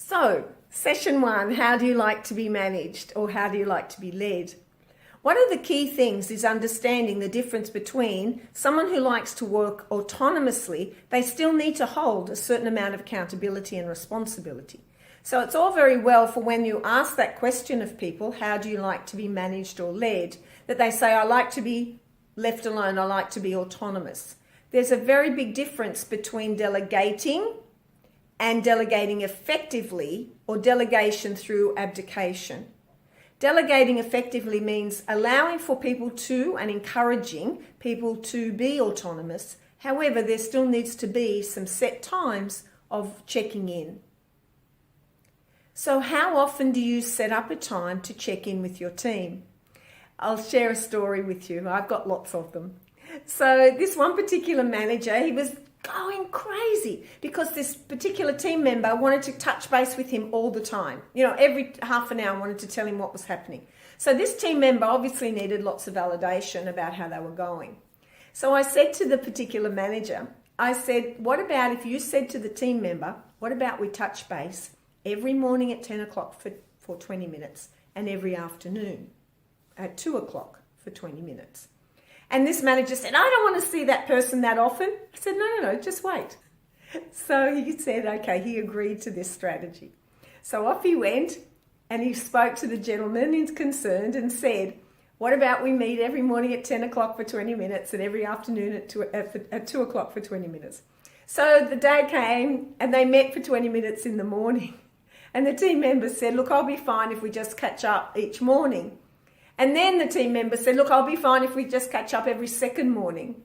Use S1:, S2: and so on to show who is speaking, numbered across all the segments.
S1: So, session 1, how do you like to be managed or how do you like to be led? One of the key things is understanding the difference between someone who likes to work autonomously. They still need to hold a certain amount of accountability and responsibility. So it's all very well for when you ask that question of people, how do you like to be managed or led, that they say, I like to be left alone, I like to be autonomous. There's a very big difference between delegating and delegating effectively or delegation through abdication. Delegating effectively means allowing for people to and encouraging people to be autonomous. However, there still needs to be some set times of checking in. So how often do you set up a time to check in with your team? I'll share a story with you. I've got lots of them. So this one particular manager, he was going crazy because this particular team member wanted to touch base with him all the time. You know, every half an hour wanted to tell him what was happening. So this team member obviously needed lots of validation about how they were going. So I said to the particular manager, I said, what about if you said to the team member, what about we touch base every morning at 10 o'clock for 20 minutes and every afternoon at 2 o'clock for 20 minutes. And this manager said, I don't want to see that person that often. I said, no, just wait. So he said, okay, he agreed to this strategy. So off he went and he spoke to the gentleman who's concerned and said, what about we meet every morning at 10 o'clock for 20 minutes and every afternoon at 2 o'clock for 20 minutes. So the day came and they met for 20 minutes in the morning. And the team member said, look, I'll be fine if we just catch up each morning. And then the team member said, look, I'll be fine if we just catch up every second morning.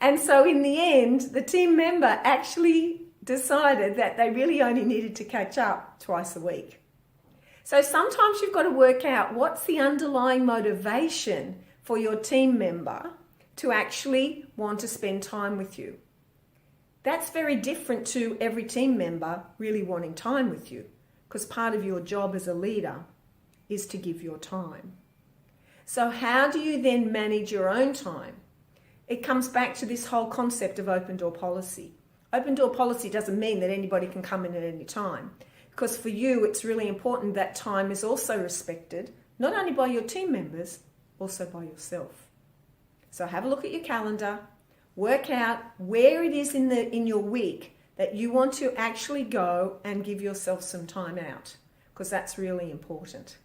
S1: And so in the end, the team member actually decided that they really only needed to catch up twice a week. So sometimes you've got to work out what's the underlying motivation for your team member to actually want to spend time with you. That's very different to every team member really wanting time with you, because part of your job as a leader is to give your time. So how do you then manage your own time? It comes back to this whole concept of open door policy. Open door policy doesn't mean that anybody can come in at any time, because for you it's really important that time is also respected, not only by your team members, also by yourself. So have a look at your calendar, work out where it is in your week that you want to actually go and give yourself some time out, because that's really important.